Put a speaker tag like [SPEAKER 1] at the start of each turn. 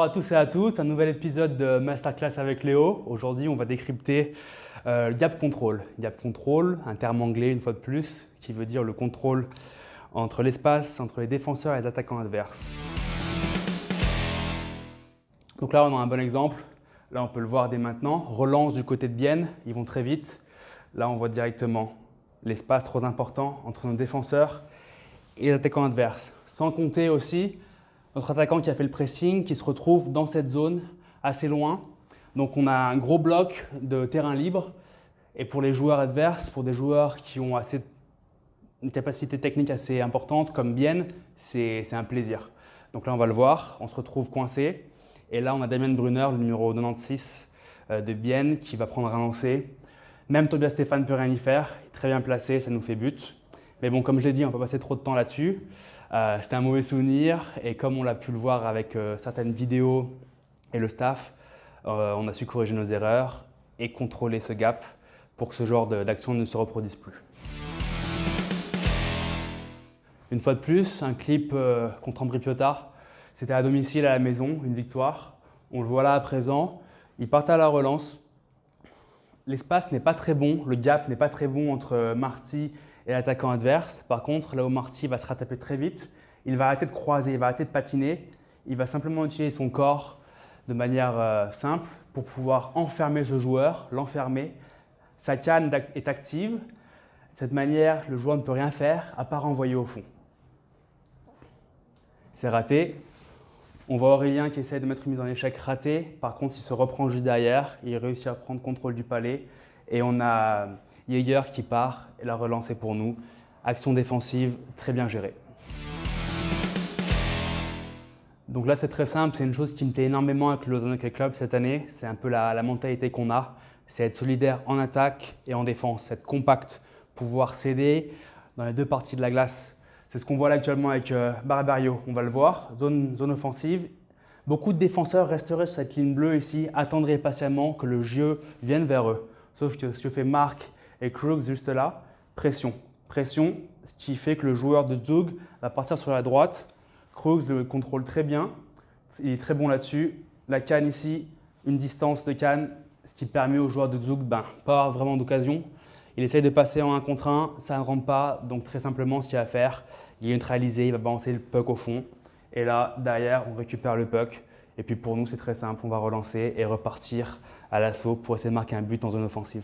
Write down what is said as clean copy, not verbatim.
[SPEAKER 1] Bonjour à tous et à toutes, un nouvel épisode de Masterclass avec Léo. Aujourd'hui, on va décrypter le gap control. Gap control, un terme anglais une fois de plus, qui veut dire le contrôle entre l'espace, entre les défenseurs et les attaquants adverses. Donc là, on a un bon exemple. Là, on peut le voir dès maintenant. Relance du côté de Bienne, ils vont très vite. Là, on voit directement l'espace trop important entre nos défenseurs et les attaquants adverses. Sans compter aussi notre attaquant qui a fait le pressing, qui se retrouve dans cette zone assez loin. Donc on a un gros bloc de terrain libre. Et pour les joueurs adverses, pour des joueurs qui ont une capacité technique assez importante, comme Bienne, c'est un plaisir. Donc là, on va le voir, on se retrouve coincé. Et là, on a Damien Brunner, le numéro 96 de Bienne, qui va prendre un lancer. Même Tobias Stéphane ne peut rien y faire, il est très bien placé, ça nous fait but. Mais bon, comme je l'ai dit, on ne peut pas passer trop de temps là-dessus. C'était un mauvais souvenir et comme on l'a pu le voir avec certaines vidéos et le staff, on a su corriger nos erreurs et contrôler ce gap pour que ce genre d'action ne se reproduise plus. Une fois de plus, un clip contre Ambri Piotta. C'était à domicile à la maison, une victoire. On le voit là à présent. Ils partent à la relance. L'espace n'est pas très bon, le gap n'est pas très bon entre Marty et l'attaquant adverse. Par contre, là où Marty va se rattraper très vite, il va arrêter de croiser, il va arrêter de patiner. Il va simplement utiliser son corps de manière simple pour pouvoir enfermer ce joueur, l'enfermer. Sa canne est active. De cette manière, le joueur ne peut rien faire à part envoyer au fond. C'est raté. On voit Aurélien qui essaie de mettre une mise en échec ratée. Par contre, il se reprend juste derrière. Il réussit à prendre contrôle du palais. Et on a Jäger qui part et la relance est pour nous. Action défensive très bien gérée. Donc là, c'est très simple. C'est une chose qui me plaît énormément avec le Lausanne Hockey Club cette année. C'est un peu la mentalité qu'on a. C'est être solidaire en attaque et en défense. Être compact, pouvoir céder dans les deux parties de la glace. C'est ce qu'on voit là actuellement avec Barbario. On va le voir, zone offensive. Beaucoup de défenseurs resteraient sur cette ligne bleue ici, attendraient patiemment que le jeu vienne vers eux. Sauf que ce que fait Mark et Krug juste là, pression. Pression, ce qui fait que le joueur de Zug va partir sur la droite. Krug le contrôle très bien, il est très bon là-dessus. La canne ici, une distance de canne, ce qui permet au joueur de Zug pas avoir vraiment d'occasion. Il essaye de passer en 1 contre 1, ça ne rentre pas, donc très simplement ce qu'il va faire, il est neutralisé, il va balancer le puck au fond. Et là, derrière, on récupère le puck. Et puis pour nous, c'est très simple, on va relancer et repartir à l'assaut pour essayer de marquer un but en zone offensive.